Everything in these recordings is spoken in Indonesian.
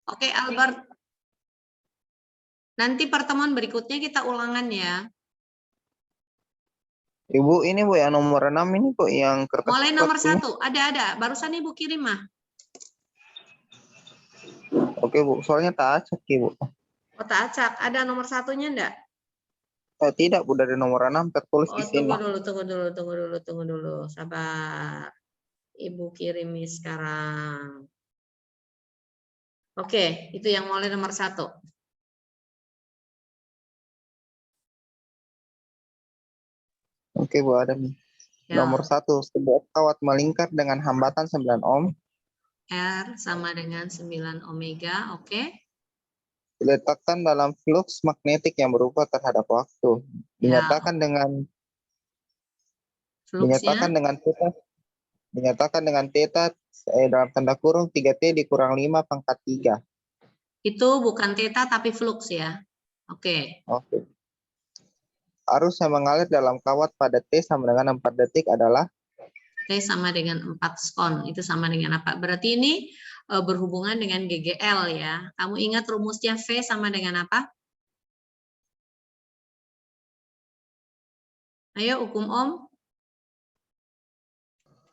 Oke, Albert. Nanti pertemuan berikutnya kita ulangan ya. Ibu, ini Bu yang nomor 6 ini kok yang kertas. Mulai nomor coklat ini. 1. Ada. Barusan Ibu kirim mah. Oke Bu, soalnya tak acak Bu. Oh, tak acak. Ada nomor 1-nya enggak? Tidak Bu, dari nomor 6 tertulis di sini. Tunggu dulu. Sabar. Ibu kirimi sekarang. Oke, itu yang mulai nomor 1. Oke Bu, ada nih. Ya. Nomor 1, sebuah kawat melingkar dengan hambatan 9 ohm. R sama dengan 9 omega, oke. Diletakkan dalam flux magnetik yang berubah terhadap waktu. Dinyatakan Ya. dengan Fluxnya dinyatakan dengan theta dalam tanda kurung 3T dikurang 5 pangkat 3. itu bukan theta tapi flux ya. Oke. Oke. Arus yang mengalir dalam kawat pada T sama dengan 4 detik adalah T sama dengan 4 skon. Itu sama dengan apa? Berarti ini berhubungan dengan GGL ya. Kamu ingat rumusnya V sama dengan apa? Ayo, hukum Ohm.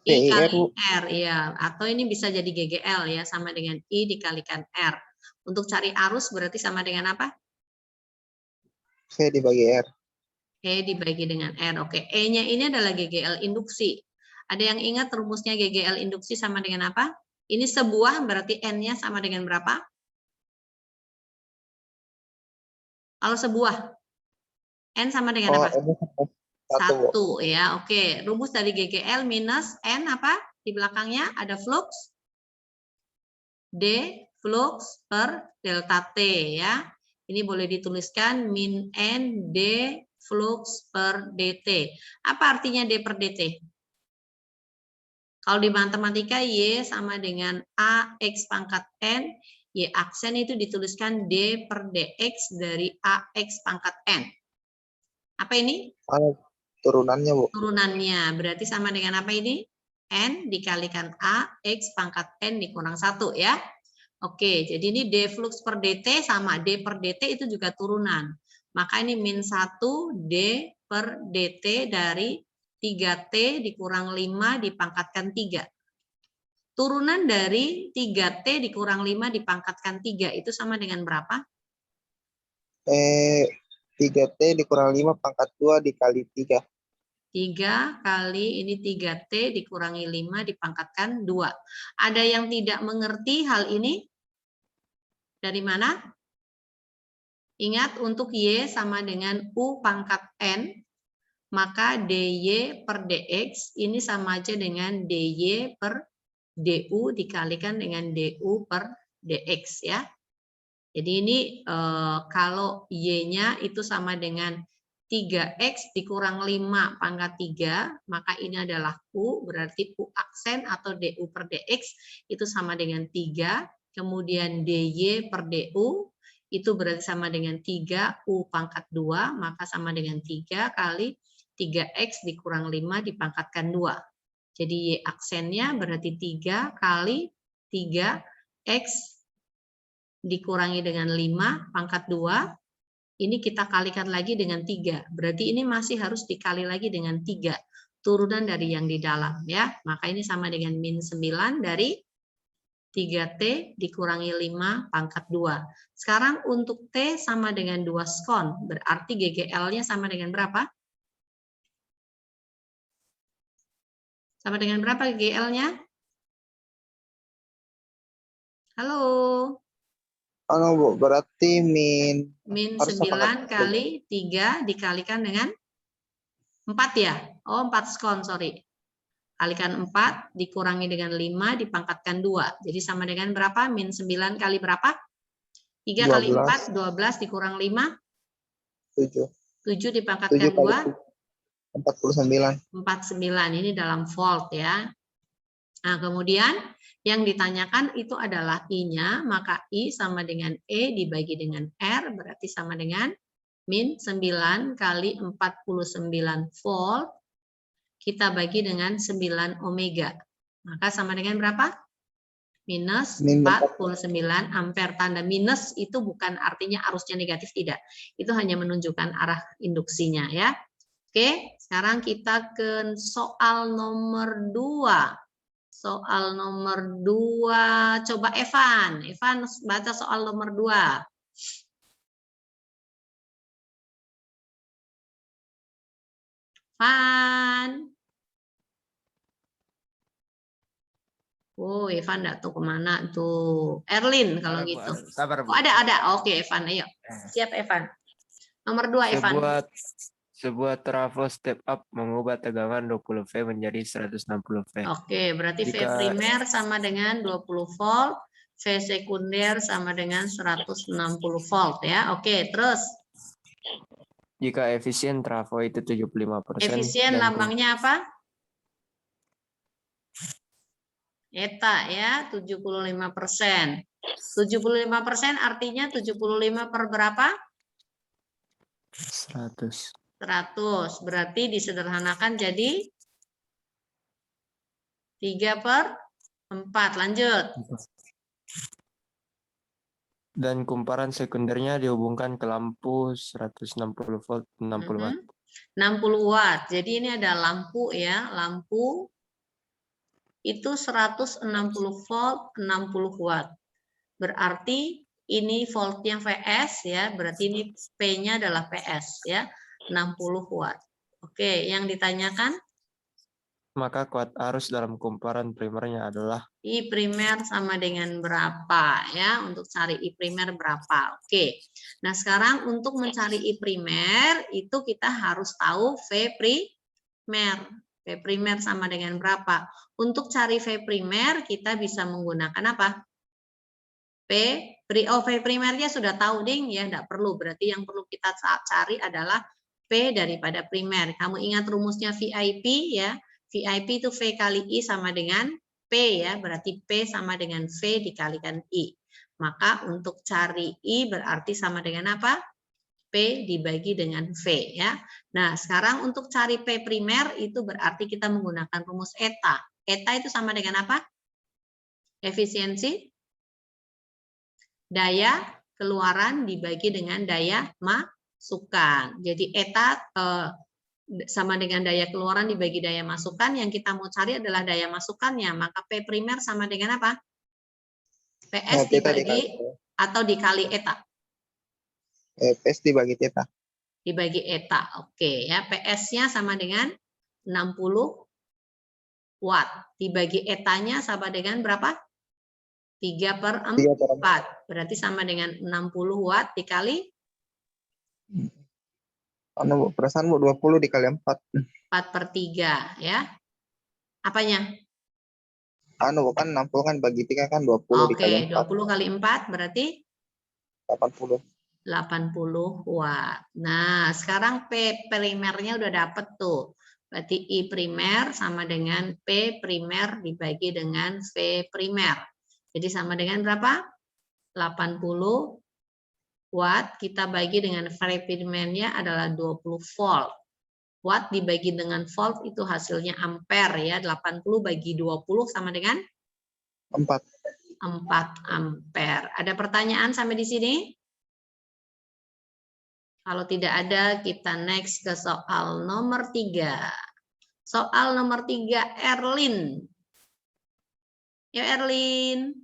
I kali R, ya. Atau ini bisa jadi GGL ya, sama dengan I dikalikan R. Untuk cari arus berarti sama dengan apa? V dibagi R. E dibagi dengan R. Oke, E-nya ini adalah GGL induksi. Ada yang ingat rumusnya GGL induksi sama dengan apa? Ini sebuah berarti N-nya sama dengan berapa? Kalau sebuah, N sama dengan apa? 1 ya. Oke, rumus dari GGL minus N apa? Di belakangnya ada flux. D flux per delta T ya. Ini boleh dituliskan min N D flux per dt. Apa artinya D per dt? Kalau di matematika Y sama dengan AX pangkat N, Y aksen itu dituliskan D per DX dari AX pangkat N. Apa ini? Turunannya Bu. Turunannya, berarti sama dengan apa ini? N dikalikan AX pangkat N dikurang 1 ya. Oke, jadi ini D flux per dt sama D per dt itu juga turunan. Maka ini min 1 D per dt dari 3T dikurang 5 dipangkatkan 3. Turunan dari 3T dikurang 5 dipangkatkan 3 itu sama dengan berapa? 3T dikurang 5 pangkat 2 dikali 3. 3 kali ini 3T dikurangi 5 dipangkatkan 2. Ada yang tidak mengerti hal ini? Dari mana? Ingat untuk Y sama dengan U pangkat N, maka DY per DX ini sama aja dengan DY per DU dikalikan dengan DU per DX ya. Jadi ini kalau Y-nya itu sama dengan 3X dikurang 5 pangkat 3, maka ini adalah U, berarti U aksen atau DU per DX itu sama dengan 3, kemudian DY per DU itu berarti sama dengan 3, U pangkat 2, maka sama dengan 3 kali 3X dikurang 5 dipangkatkan 2. Jadi Y aksennya berarti 3 kali 3X dikurangi dengan 5 pangkat 2, ini kita kalikan lagi dengan 3. Berarti ini masih harus dikali lagi dengan 3. Turunan dari yang di dalam ya. Maka ini sama dengan min 9 dari 3T dikurangi 5 pangkat 2. Sekarang untuk T sama dengan 2 skon. Berarti GGL-nya sama dengan berapa? Sama dengan berapa GGL-nya? Halo? Halo Bu, berarti min 9 kali 3 dikalikan dengan 4 ya? Oh, 4 skon, sorry. Kalikan 4 dikurangi dengan 5 dipangkatkan 2. Jadi sama dengan berapa? Min 9 kali berapa? 3 kali 4, 12 dikurang 5? 7. 7 dipangkatkan 2? 49. 49, ini dalam volt ya. Nah, kemudian yang ditanyakan itu adalah I-nya, maka I sama dengan E dibagi dengan R, berarti sama dengan min 9 kali 49 volt, kita bagi dengan 9 omega. Maka sama dengan berapa? minus Min 49 ampere. Tanda minus itu bukan artinya arusnya negatif, tidak. Itu hanya menunjukkan arah induksinya ya. Oke, sekarang kita ke soal nomor 2. Soal nomor 2, coba Evan. Evan baca soal nomor 2. Evan. Oh, Evan enggak tahu kemana tuh. Erlin kalau Ada, Bu. gitu. Sabar, Bu. Oh, ada. Oke, Evan, ayo. Siap, Evan. Nomor 2, Evan. Sebuah trafo step up mengubah tegangan 20 V menjadi 160 V. Oke, berarti V Jika- primer sama dengan 20 volt, V sekunder sama dengan 160 volt ya. Oke, terus Jika efisien trafo itu 75%. efisien dan lambangnya apa? Eta ya, 75%. 75% artinya 75 per berapa? 100. 100. Berarti disederhanakan jadi 3/4. Lanjut. Dan kumparan sekundernya dihubungkan ke lampu 160 volt 60 watt. 60 watt. Jadi ini ada lampu ya, lampu itu 160 volt 60 watt. Berarti ini voltnya VS ya, berarti ini P-nya adalah PS ya, 60 watt. Oke, yang ditanyakan Maka kuat arus dalam kumparan primernya adalah I primer sama dengan berapa ya, untuk cari I primer berapa. Oke. Nah, sekarang untuk mencari I primer itu kita harus tahu V primer. V primer sama dengan berapa? Untuk cari V primer kita bisa menggunakan apa? V primernya sudah tahu ding ya, enggak perlu. Berarti yang perlu kita cari adalah P daripada primer. Kamu ingat rumusnya VIP ya? VIP itu V kali I sama dengan P ya, berarti P sama dengan V dikalikan I. Maka untuk cari I berarti sama dengan apa? P dibagi dengan V ya. Nah, sekarang untuk cari P primer itu berarti kita menggunakan rumus eta. Eta itu sama dengan apa? Efisiensi daya keluaran dibagi dengan daya masukan. Jadi eta sama dengan daya keluaran dibagi daya masukan. Yang kita mau cari adalah daya masukannya. Maka P primer sama dengan apa? PS dibagi atau dikali eta? PS dibagi theta. Dibagi eta. Oke ya. PS-nya sama dengan 60 watt. Dibagi etanya sama dengan berapa? 3/4. Berarti sama dengan 60 watt dikali Perasaan Bu 20 dikali 4. 4/3 ya. Apanya? Bukan 60 kan bagi 3 kan 20 dikali 4. 20 kali 4 berarti 80. 80 watt. Nah, sekarang P primernya udah dapet tuh. Berarti I primer sama dengan P primer dibagi dengan V primer. Jadi sama dengan berapa? 80 watt kita bagi dengan V primernya adalah 20 volt. Watt dibagi dengan volt itu hasilnya ampere ya. 80 bagi 20 sama dengan 4. 4 ampere. Ada pertanyaan sampai di sini? Kalau tidak ada, kita next ke soal nomor 3. Soal nomor 3, Erlin. Ya, Erlin.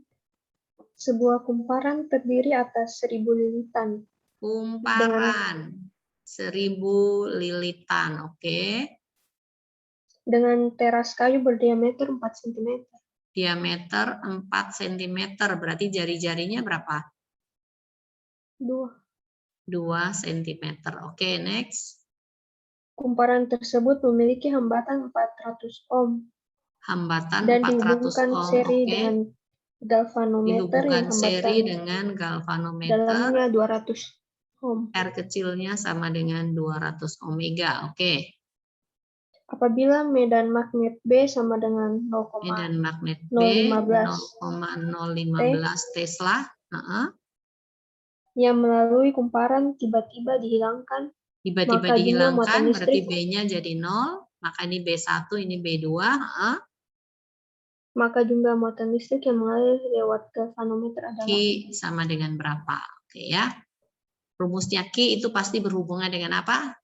Sebuah kumparan terdiri atas 1000 lilitan. Kumparan 1000 lilitan, oke. Dengan teras kayu berdiameter 4 cm. Diameter 4 cm, berarti jari-jarinya berapa? 2 cm. Oke, next. Kumparan tersebut memiliki hambatan 400 ohm. Hambatan Dan 400 dihubungkan ohm, seri oke. dengan galvanometer yang Dihubungkan seri hambatan dengan galvanometer. dalamnya 200 ohm. R kecilnya sama dengan 200 ohmega, oke. Apabila medan magnet B sama dengan Medan magnet B 0,015 Tesla. yang melalui kumparan tiba-tiba dihilangkan, Tiba-tiba maka dinamo dihilangkan, muatan berarti listrik B-nya jadi 0. Maka ini B1, ini B2. maka jumlah muatan listrik yang mengalir lewat galvanometer adalah Q sama dengan berapa? Oke ya. Rumusnya Q itu pasti berhubungan dengan apa?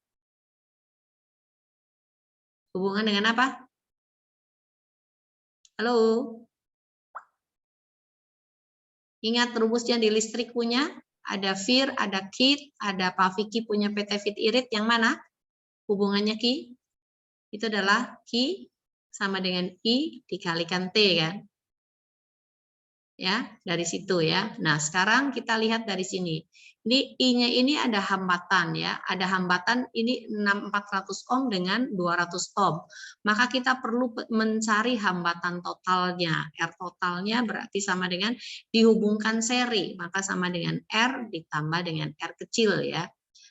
Hubungan dengan apa? Halo? Ingat rumusnya di listrik punya? Ada Fir, ada Kit, ada Pak Vicky punya PT Fit Irit. Yang mana? Hubungannya Q? Itu adalah Q sama dengan I dikalikan T kan? Ya, dari situ ya. Nah, sekarang kita lihat dari sini. Ini I-nya ini ada hambatan ya. Ada hambatan ini 400 ohm dengan 200 ohm. Maka kita perlu mencari hambatan totalnya. R totalnya berarti sama dengan dihubungkan seri, maka sama dengan R ditambah dengan R kecil ya.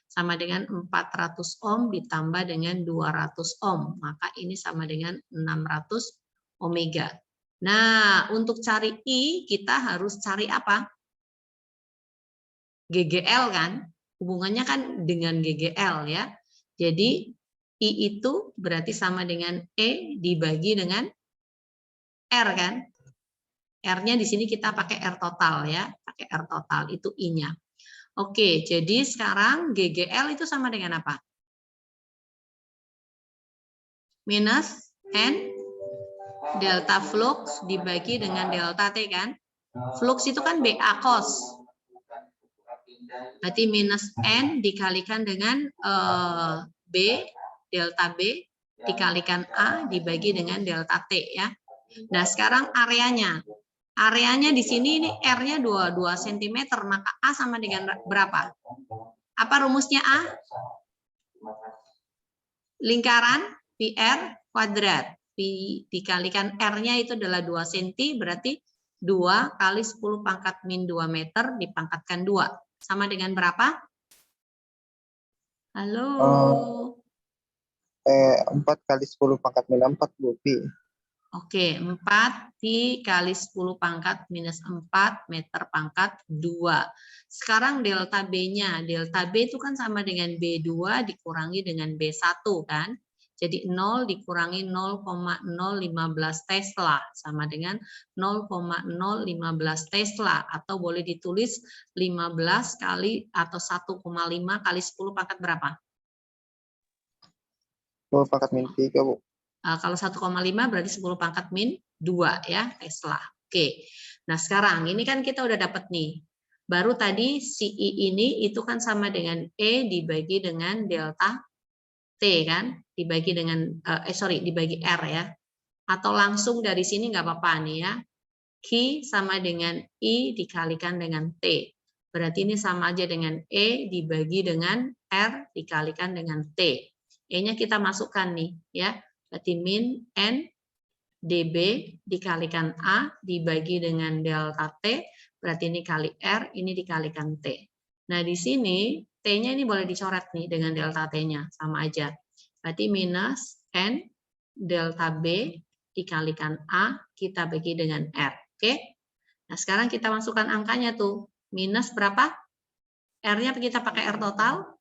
Sama dengan 400 ohm ditambah dengan 200 ohm. Maka ini sama dengan 600 omega. Nah, untuk cari I, kita harus cari apa? GGL kan? Hubungannya kan dengan GGL ya. Jadi, I itu berarti sama dengan E dibagi dengan R kan? R-nya di sini kita pakai R total ya. Pakai R total, itu I-nya. Oke, jadi sekarang GGL itu sama dengan apa? Minus N delta flux dibagi dengan delta T kan? Flux itu kan BA cos. Berarti minus N dikalikan dengan B, delta B, dikalikan A dibagi dengan delta T ya. Nah sekarang areanya. Areanya di sini ini R-nya 2 cm, maka A sama dengan berapa? Apa rumusnya A? Lingkaran PR kuadrat. Dikalikan R-nya itu adalah 2 cm, berarti 2 kali 10 pangkat min 2 meter dipangkatkan 2. Sama dengan berapa? Halo? 4 kali 10 pangkat min 4, Bu. Pi. Oke, 4 dikali 10 pangkat minus 4 meter pangkat 2. Sekarang delta B-nya. Delta B itu kan sama dengan B2 dikurangi dengan B1 kan? Jadi 0 dikurangi 0,015 Tesla sama dengan 0,015 Tesla atau boleh ditulis 15 kali atau 1,5 kali 10 pangkat berapa? 10 pangkat min 3, Bu. Kalau 1,5 berarti 10 pangkat min 2 ya Tesla. Oke. Nah, sekarang ini kan kita udah dapat nih. Baru tadi si I ini itu kan sama dengan E dibagi dengan delta T kan, dibagi dengan dibagi R ya. Atau langsung dari sini nggak apa-apa nih ya. Q sama dengan I dikalikan dengan T. Berarti ini sama aja dengan E dibagi dengan R dikalikan dengan T. E-nya kita masukkan nih ya. Berarti min N dB dikalikan A dibagi dengan delta T. Berarti ini kali R, ini dikalikan T. Nah di sini T-nya ini boleh dicoret nih dengan delta T-nya, sama aja. Berarti minus N delta B dikalikan A, kita bagi dengan R. Oke? Nah sekarang kita masukkan angkanya tuh. Minus berapa? R-nya kita pakai R total.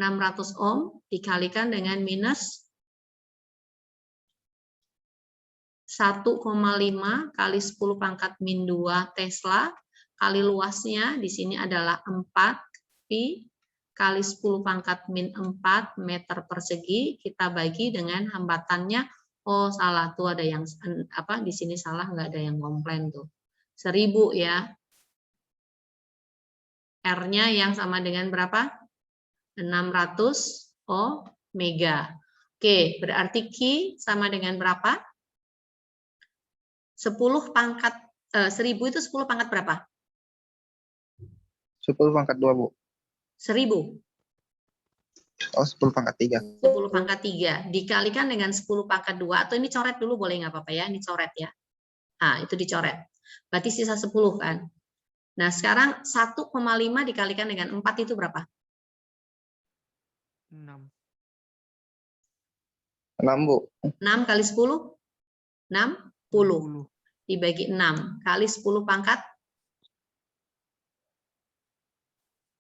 600 ohm dikalikan dengan minus 1,5 kali 10 pangkat min 2 Tesla kali luasnya di sini adalah 4 pi kali 10 pangkat min 4 meter persegi, kita bagi dengan hambatannya. Oh salah tuh, ada yang apa di sini salah, nggak ada yang komplain tuh. 1000 ya. R-nya yang sama dengan berapa? 600 omega. Oke, berarti Q sama dengan berapa? 10 pangkat 1000 itu 10 pangkat berapa? 10 pangkat 2, Bu. 1000. Oh, 10 pangkat 3. 10 pangkat 3 dikalikan dengan 10 pangkat 2, atau ini coret dulu boleh nggak apa-apa ya, ini coret ya. Nah, itu dicoret. Berarti sisa 10 kan. Nah, sekarang 1,5 dikalikan dengan 4 itu berapa? 6. 6, Bu. 6 kali 10? 60. Dibagi 6 kali 10 pangkat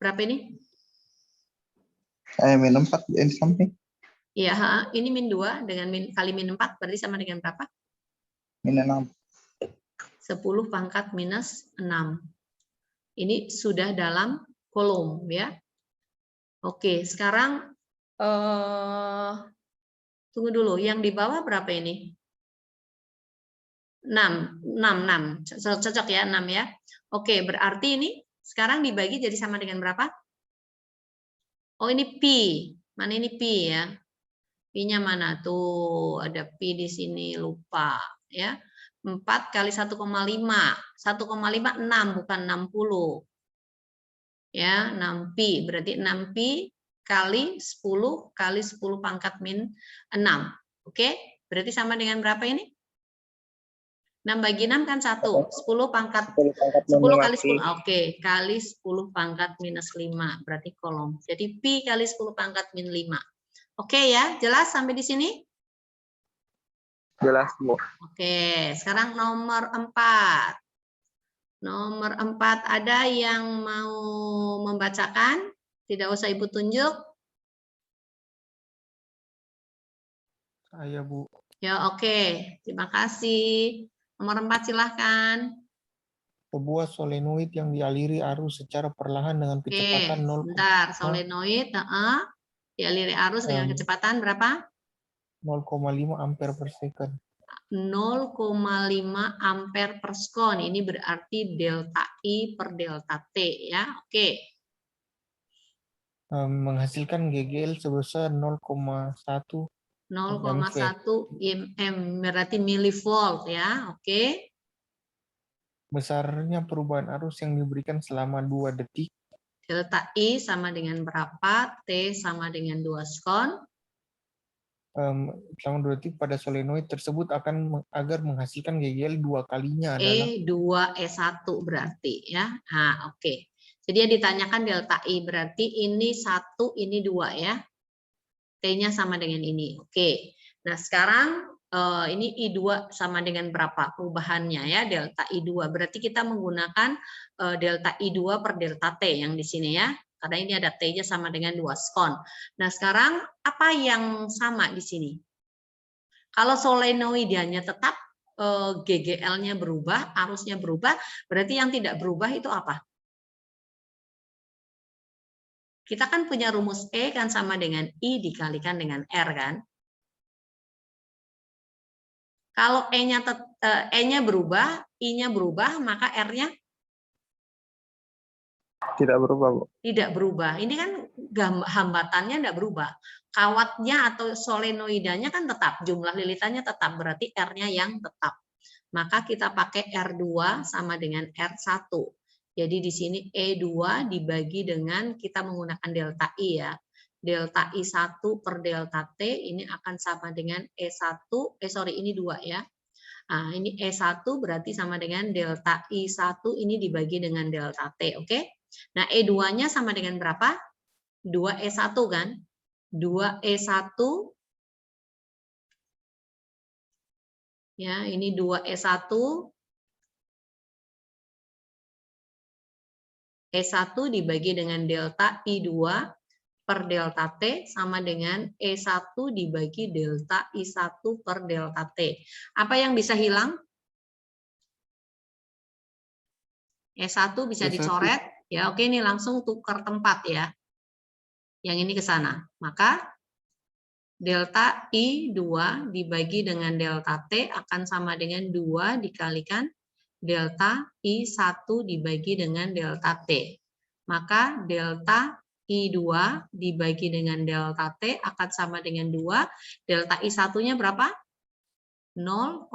berapa ini? Min 4 di samping. Iya, ini min 2 dengan kali min 4 berarti sama dengan berapa? Min 6. 10 pangkat minus 6. Ini sudah dalam kolom ya. Oke, sekarang tunggu dulu. Yang di bawah berapa ini? 6. Cocok ya 6 ya. Oke, berarti ini sekarang dibagi jadi sama dengan berapa? Oh, ini pi. Mana ini pi ya? Pi-nya mana tuh? Ada pi di sini, lupa ya. 4 kali 1,5. 1,5 6 bukan 60. Ya, 6 pi. Berarti 6 pi kali 10 kali 10 pangkat min 6. Oke? Berarti sama dengan berapa ini? 6 bagi 6 kan 1. 10 pangkat 10 kali 10. Oke, kali 10 pangkat minus 5. Berarti kolom. Jadi pi kali 10 pangkat min 5. Oke ya, jelas sampai di sini? Jelas, Bu. Oke, sekarang nomor 4. Nomor 4 ada yang mau membacakan? Tidak usah Ibu tunjuk. Saya, Bu. Ya, oke. Terima kasih. Nomor 4 silahkan. Sebuah solenoid yang dialiri arus secara perlahan dengan Oke, kecepatan 0,5 sebentar. Solenoid, dialiri arus dengan kecepatan berapa? 0,5 ampere per second. 0,5 ampere per sekon. Ini berarti delta I per delta T ya. Oke. Menghasilkan GGL sebesar 0,1 0,1 mm berarti milivolt ya. Oke. besarnya perubahan arus yang diberikan selama 2 detik. Delta I sama dengan berapa? T sama dengan 2 sekon. Selama 2 detik pada solenoid tersebut agar menghasilkan GGL 2 kalinya adalah E2E1 berarti ya. Nah, oke. Jadi yang ditanyakan delta I berarti ini 1, ini 2 ya. T-nya sama dengan ini. Oke. Nah, sekarang ini I2 sama dengan berapa perubahannya ya, delta I2. Berarti kita menggunakan delta I2 per delta T yang di sini ya. Karena ini ada T-nya sama dengan 2 sekon. Nah, sekarang apa yang sama di sini? Kalau solenoidnya tetap GGL-nya berubah, arusnya berubah, berarti yang tidak berubah itu apa? Kita kan punya rumus E kan sama dengan I dikalikan dengan R kan? Kalau E-nya berubah, I-nya berubah, maka R-nya Tidak berubah, Bu. tidak berubah. Ini kan hambatannya tidak berubah. Kawatnya atau solenoidanya kan tetap, jumlah lilitannya tetap, berarti R-nya yang tetap. Maka kita pakai R2 sama dengan R1. Jadi di sini E2 dibagi dengan kita menggunakan delta I ya. Delta I1 per delta T ini akan sama dengan E1, ini 2 ya. Nah, ini E1 berarti sama dengan delta I1 ini dibagi dengan delta T, oke? Nah, E2-nya sama dengan berapa? 2E1 kan? 2E1 ya, ini 2E1 E1 dibagi dengan delta I2 per delta T sama dengan E1 dibagi delta I1 per delta T. Apa yang bisa hilang? E1 bisa dicoret. Ya, oke, ini langsung tukar tempat ya. Yang ini ke sana. Maka delta I2 dibagi dengan delta T akan sama dengan 2 dikalikan delta I1 dibagi dengan delta T. Maka delta I2 dibagi dengan delta T akan sama dengan 2. Delta I1-nya berapa? 0,5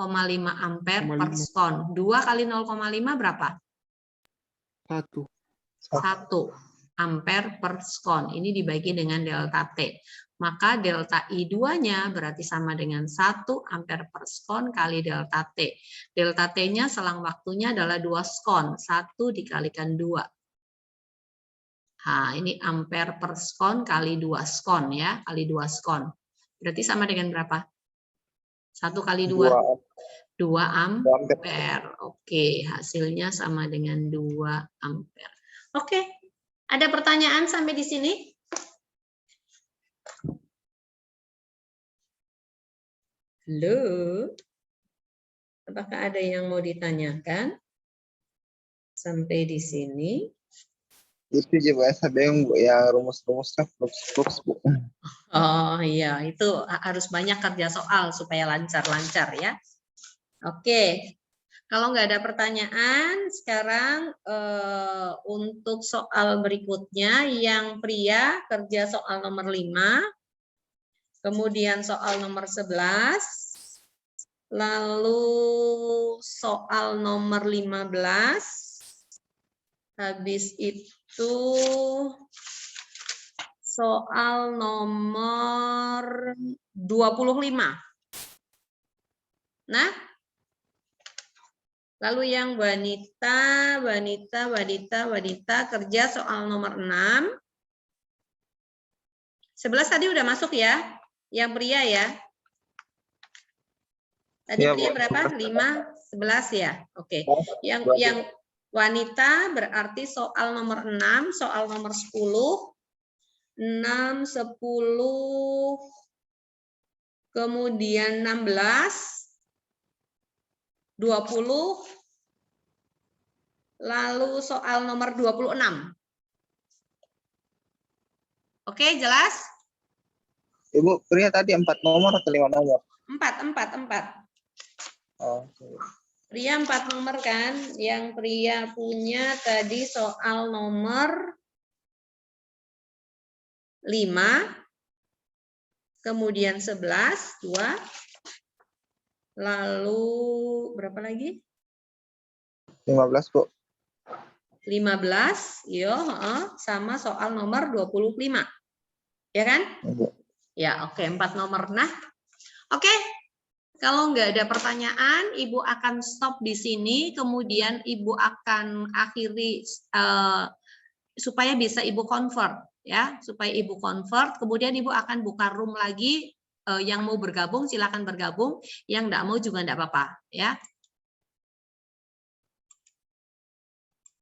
ampere per sekon. 2 kali 0,5 berapa? 1 ampere per sekon. Ini dibagi dengan delta T. Maka delta I2-nya berarti sama dengan 1 ampere per sekon kali delta T. Delta T-nya selang waktunya adalah 2 sekon. 1 dikalikan 2. Nah, ini ampere per sekon kali 2 sekon ya. Kali 2 sekon. Berarti sama dengan berapa? 1 kali 2. 2 ampere. Oke, hasilnya sama dengan 2 ampere. Oke, ada pertanyaan sampai di sini? Halo? Apakah ada yang mau ditanyakan? Sampai di sini. Itu aja Bu, saya bingung Bu, yang rumus-rumusnya flux, Bu. Oh iya, itu harus banyak kerja soal supaya lancar-lancar ya. Oke, kalau nggak ada pertanyaan, sekarang untuk soal berikutnya yang pria kerja soal nomor 5, kemudian soal nomor 11, lalu soal nomor 15, habis itu soal nomor 25. Nah, lalu yang wanita kerja soal nomor 6. 11 tadi udah masuk ya? Yang pria ya? Tadi Iya, pria Bu. berapa? 5, 11 ya? Oke. Yang wanita berarti soal nomor 6, soal nomor 10, 6, 10, kemudian 16, 20, lalu soal nomor 26. Oke, jelas? Ibu, pria tadi 4 nomor atau 5 nomor? 4. Oh, Pria 4 nomor kan? Yang pria punya tadi soal nomor 5, kemudian 11, 2, lalu berapa lagi? 15 Bu. 15, yo, sama soal nomor 25. Ya kan? Ibu. Ya, oke, 4 nomor. Nah, oke. Kalau nggak ada pertanyaan, Ibu akan stop di sini, kemudian Ibu akan akhiri supaya bisa Ibu convert, ya, supaya Ibu convert. Kemudian Ibu akan buka room lagi, yang mau bergabung silakan bergabung, yang nggak mau juga nggak apa-apa, ya.